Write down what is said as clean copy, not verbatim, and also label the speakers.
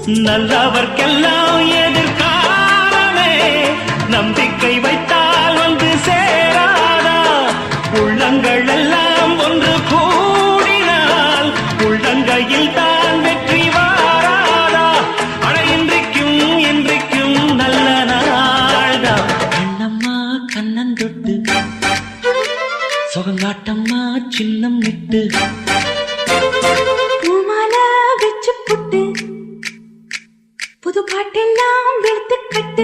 Speaker 1: நல்லவர்க்கெல்லாம் எதிர்காலமே நம்பிக்கை வைத்தால் வந்து சேராதா உள்ளங்கள் எல்லாம் ஒன்று கூடினால் உள்ளங்கையில் தான் வெற்றி வாராதா அட இன்றைக்கும் நல்ல நாள்தான் கண்ணம்மா கண்ணன் தொட்டு சுகங்காட்டம்மா சின்னம் விட்டு
Speaker 2: பூமாலை வச்சு புட்டு புது பாட்டெல்லாம் வெளுத்து கட்டு